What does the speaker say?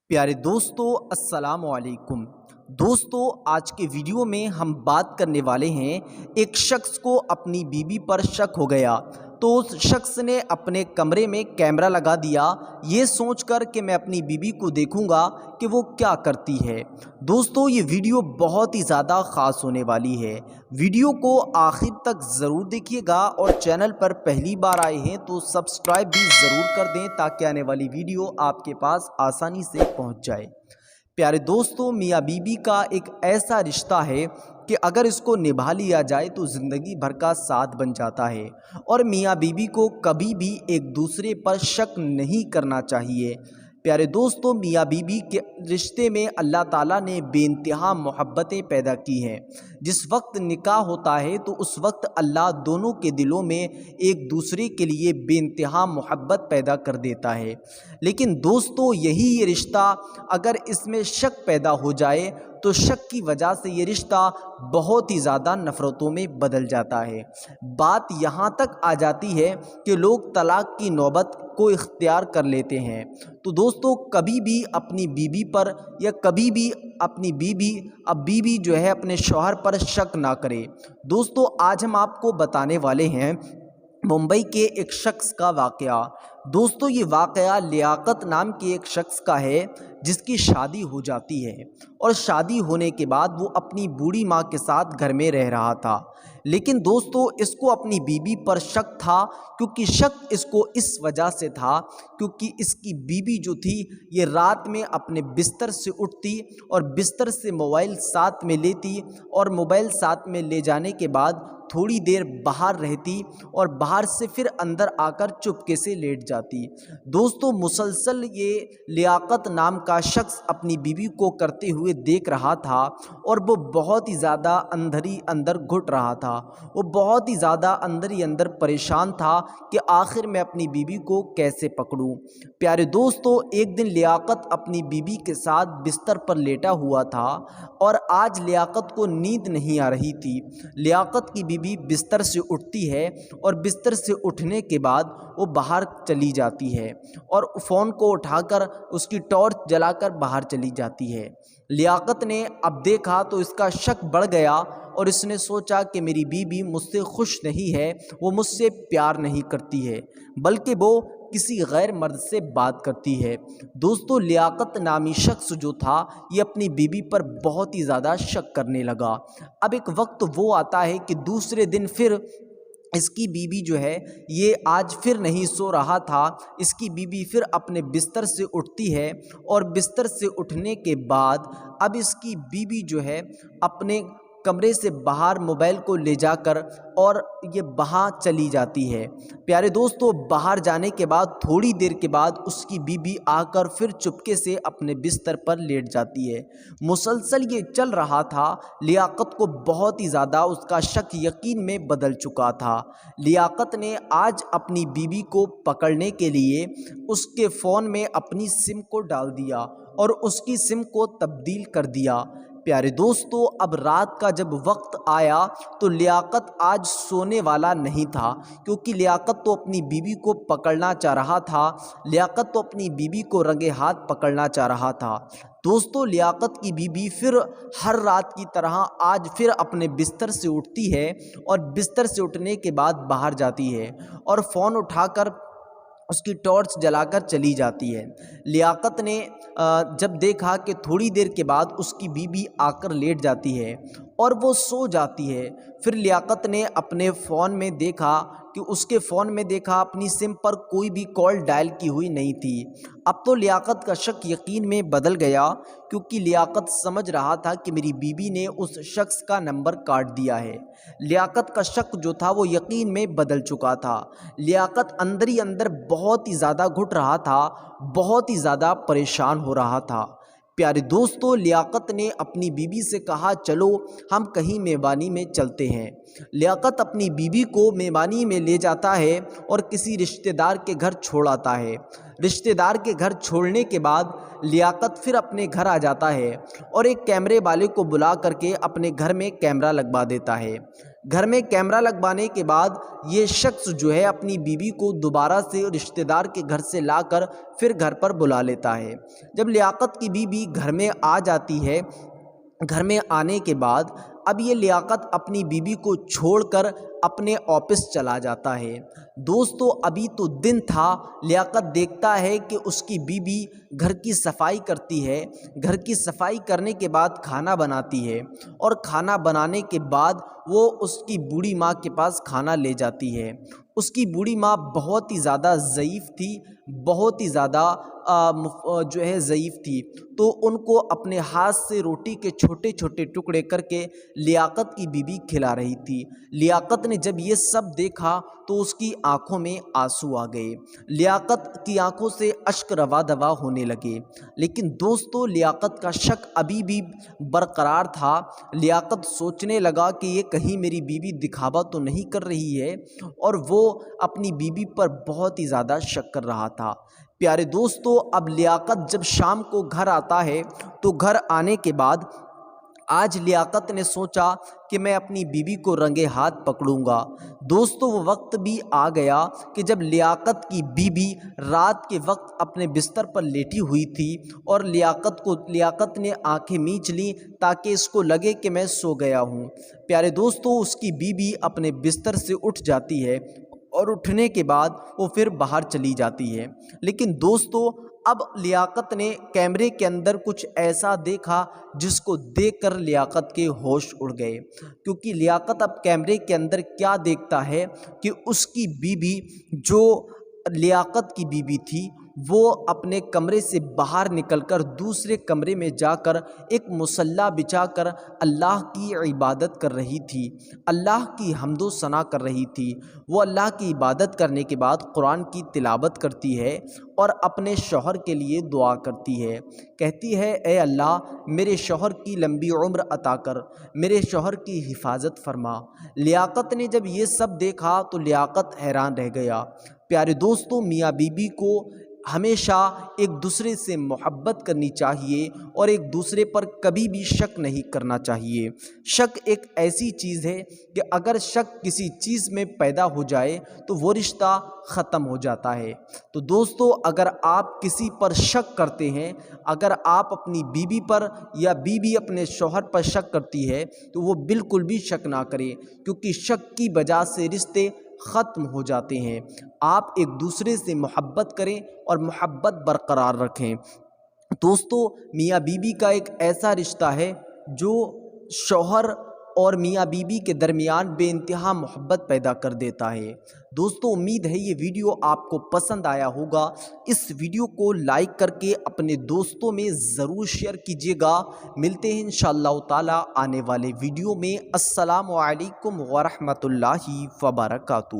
प्यारे दोस्तों, अस्सलाम वालेकुम। दोस्तों, आज के वीडियो में हम बात करने वाले हैं। एक शख्स को अपनी बीवी पर शक हो गया तो उस शख्स ने अपने कमरे में कैमरा लगा दिया, ये सोचकर कि मैं अपनी बीवी को देखूंगा कि वो क्या करती है। दोस्तों, ये वीडियो बहुत ही ज़्यादा ख़ास होने वाली है। वीडियो को आखिर तक ज़रूर देखिएगा और चैनल पर पहली बार आए हैं तो सब्सक्राइब भी ज़रूर कर दें ताकि आने वाली वीडियो आपके पास आसानी से पहुंच जाए। प्यारे दोस्तों, मियाँ बीवी का एक ऐसा रिश्ता है कि अगर इसको निभा लिया जाए तो ज़िंदगी भर का साथ बन जाता है और मियाँ बीवी को कभी भी एक दूसरे पर शक नहीं करना चाहिए। प्यारे दोस्तों, मियाँ बीवी के रिश्ते में अल्लाह ताला ने बेइंतहा मोहब्बतें पैदा की हैं। जिस वक्त निकाह होता है तो उस वक्त अल्लाह दोनों के दिलों में एक दूसरे के लिए बेइंतहा मोहब्बत पैदा कर देता है। लेकिन दोस्तों, यही ये रिश्ता अगर इसमें शक पैदा हो जाए तो शक की वजह से ये रिश्ता बहुत ही ज़्यादा नफ़रतों में बदल जाता है। बात यहाँ तक आ जाती है कि लोग तलाक़ की नौबत को इख्तियार कर लेते हैं। तो दोस्तों, कभी भी अपनी बीवी पर या कभी भी अपनी बीवी जो है अपने शौहर पर शक ना करे। दोस्तों, आज हम आपको बताने वाले हैं मुंबई के एक शख्स का वाक़या। दोस्तों, ये वाक़या लियाकत नाम के एक शख्स का है जिसकी शादी हो जाती है और शादी होने के बाद वो अपनी बूढ़ी माँ के साथ घर में रह रहा था। लेकिन दोस्तों, इसको अपनी बीवी पर शक था, क्योंकि शक इसको इस वजह से था क्योंकि इसकी बीवी जो थी ये रात में अपने बिस्तर से उठती और बिस्तर से मोबाइल साथ में लेती और मोबाइल साथ में ले जाने के बाद थोड़ी देर बाहर रहती और बाहर से फिर अंदर आकर चुपके से लेट जाती। दोस्तों, मुसलसल ये लियाकत नाम का शख्स अपनी बीवी को करते हुए देख रहा था और वो बहुत ही ज़्यादा अंदर ही अंदर घुट रहा था। वो बहुत ही ज़्यादा अंदर ही अंदर परेशान था कि आखिर मैं अपनी बीवी को कैसे पकड़ूं। प्यारे दोस्तों, एक दिन लियाकत अपनी बीवी के साथ बिस्तर पर लेटा हुआ था और आज लियाकत को नींद नहीं आ रही थी। लियाकत की बीवी बिस्तर से उठती है और बिस्तर से उठने के बाद वो बाहर चली जाती है और फ़ोन को उठाकर उसकी टॉर्च जलाकर बाहर चली जाती है। लियाकत ने अब देखा तो इसका शक बढ़ गया और इसने सोचा कि मेरी बीवी मुझसे खुश नहीं है, वो मुझसे प्यार नहीं करती है, बल्कि वो किसी गैर मर्द से बात करती है। दोस्तों, लियाकत नामी शख्स जो था ये अपनी बीवी पर बहुत ही ज़्यादा शक करने लगा। अब एक वक्त वो आता है कि दूसरे दिन फिर इसकी बीवी जो है ये आज फिर नहीं सो रहा था। इसकी बीवी फिर अपने बिस्तर से उठती है और बिस्तर से उठने के बाद अब इसकी बीवी जो है अपने कमरे से बाहर मोबाइल को ले जाकर और ये बाहर चली जाती है। प्यारे दोस्तों, बाहर जाने के बाद थोड़ी देर के बाद उसकी बीवी आकर फिर चुपके से अपने बिस्तर पर लेट जाती है। मुसलसल ये चल रहा था। लियाकत को बहुत ही ज़्यादा उसका शक यकीन में बदल चुका था। लियाकत ने आज अपनी बीवी को पकड़ने के लिए उसके फ़ोन में अपनी सिम को डाल दिया और उसकी सिम को तब्दील कर दिया। प्यारे दोस्तों, अब रात का जब वक्त आया तो लियाकत आज सोने वाला नहीं था, क्योंकि लियाकत तो अपनी बीवी को पकड़ना चाह रहा था। लियाकत तो अपनी बीवी को रंगे हाथ पकड़ना चाह रहा था। दोस्तों, लियाकत की बीवी फिर हर रात की तरह आज फिर अपने बिस्तर से उठती है और बिस्तर से उठने के बाद बाहर जाती है और फ़ोन उठाकर उसकी टॉर्च जलाकर चली जाती है। लियाकत ने जब देखा कि थोड़ी देर के बाद उसकी बीवी आकर लेट जाती है और वो सो जाती है, फिर लियाकत ने अपने फ़ोन में देखा कि उसके फ़ोन में देखा अपनी सिम पर कोई भी कॉल डायल की हुई नहीं थी। अब तो लियाकत का शक यकीन में बदल गया, क्योंकि लियाकत समझ रहा था कि मेरी बीवी ने उस शख्स का नंबर काट दिया है। लियाकत का शक जो था वो यकीन में बदल चुका था। लियाकत अंदर ही अंदर बहुत ही ज़्यादा घुट रहा था, बहुत ही ज़्यादा परेशान हो रहा था। प्यारे दोस्तों, लियाकत ने अपनी बीवी से कहा, चलो हम कहीं मेहमानी में चलते हैं। लियाकत अपनी बीवी को मेहमानी में ले जाता है और किसी रिश्तेदार के घर छोड़ आता है। रिश्तेदार के घर छोड़ने के बाद लियाकत फिर अपने घर आ जाता है और एक कैमरे वाले को बुला करके अपने घर में कैमरा लगवा देता है। گھر میں کیمرہ لگوانے کے بعد یہ شخص جو ہے اپنی بیوی کو دوبارہ سے رشتہ دار کے گھر سے لا کر پھر گھر پر بلا لیتا ہے۔ جب لیاقت کی بیوی گھر میں آ جاتی ہے، گھر میں آنے کے بعد اب یہ لیاقت اپنی بیوی کو چھوڑ کر اپنے آفس چلا جاتا ہے۔ دوستو ابھی تو دن تھا، لیاقت دیکھتا ہے کہ اس کی بیوی گھر کی صفائی کرتی ہے، گھر کی صفائی کرنے کے بعد کھانا بناتی ہے، اور کھانا بنانے کے بعد وہ اس کی بوڑھی ماں کے پاس کھانا لے جاتی ہے۔ اس کی بوڑھی ماں بہت ہی زیادہ ضعیف تھی، بہت ہی زیادہ جو ہے ضعیف تھی، تو ان کو اپنے ہاتھ سے روٹی کے چھوٹے چھوٹے ٹکڑے کر کے لیاقت کی بیوی کھلا رہی تھی۔ لیاقت نے جب یہ سب دیکھا تو اس کی آنکھوں میں آنسو آ گئے، لیاقت کی آنکھوں سے اشک روا دوا ہونے لگے۔ لیکن دوستو لیاقت کا شک ابھی بھی برقرار تھا۔ لیاقت سوچنے لگا کہ یہ کہیں میری بیوی دکھاوا تو نہیں کر رہی ہے، اور وہ اپنی بیوی پر بہت ہی زیادہ شک کر رہا تھا۔ پیارے دوستو اب لیاقت جب شام کو گھر آتا ہے تو گھر آنے کے بعد آج لیاقت نے سوچا کہ میں اپنی بیوی کو رنگے ہاتھ پکڑوں گا۔ دوستو وہ وقت بھی آ گیا کہ جب لیاقت کی بیوی رات کے وقت اپنے بستر پر لیٹی ہوئی تھی، اور لیاقت نے آنکھیں میچ لیں تاکہ اس کو لگے کہ میں سو گیا ہوں۔ پیارے دوستو اس کی بیوی اپنے بستر سے اٹھ جاتی ہے، اور اٹھنے کے بعد وہ پھر باہر چلی جاتی ہے۔ لیکن دوستو اب لیاقت نے کیمرے کے اندر کچھ ایسا دیکھا جس کو دیکھ کر لیاقت کے ہوش اڑ گئے، کیونکہ لیاقت اب کیمرے کے اندر کیا دیکھتا ہے کہ اس کی بیوی جو لیاقت کی بیوی تھی وہ اپنے کمرے سے باہر نکل کر دوسرے کمرے میں جا کر ایک مصلی بچھا کر اللہ کی عبادت کر رہی تھی، اللہ کی حمد و ثنا کر رہی تھی۔ وہ اللہ کی عبادت کرنے کے بعد قرآن کی تلاوت کرتی ہے اور اپنے شوہر کے لیے دعا کرتی ہے، کہتی ہے اے اللہ میرے شوہر کی لمبی عمر عطا کر، میرے شوہر کی حفاظت فرما۔ لیاقت نے جب یہ سب دیکھا تو لیاقت حیران رہ گیا۔ پیارے دوستو میاں بیوی کو ہمیشہ ایک دوسرے سے محبت کرنی چاہیے، اور ایک دوسرے پر کبھی بھی شک نہیں کرنا چاہیے۔ شک ایک ایسی چیز ہے کہ اگر شک کسی چیز میں پیدا ہو جائے تو وہ رشتہ ختم ہو جاتا ہے۔ تو دوستو اگر آپ کسی پر شک کرتے ہیں، اگر آپ اپنی بیوی پر یا بیوی اپنے شوہر پر شک کرتی ہے تو وہ بالکل بھی شک نہ کرے، کیونکہ شک کی وجہ سے رشتے ختم ہو جاتے ہیں۔ آپ ایک دوسرے سے محبت کریں اور محبت برقرار رکھیں۔ دوستو میاں بیوی کا ایک ایسا رشتہ ہے جو شوہر اور میاں بیوی کے درمیان بے انتہا محبت پیدا کر دیتا ہے۔ دوستو امید ہے یہ ویڈیو آپ کو پسند آیا ہوگا۔ اس ویڈیو کو لائک کر کے اپنے دوستوں میں ضرور شیئر کیجیے گا۔ ملتے ہیں انشاءاللہ تعالی آنے والے ویڈیو میں۔ السلام علیکم ورحمۃ اللہ وبرکاتہ۔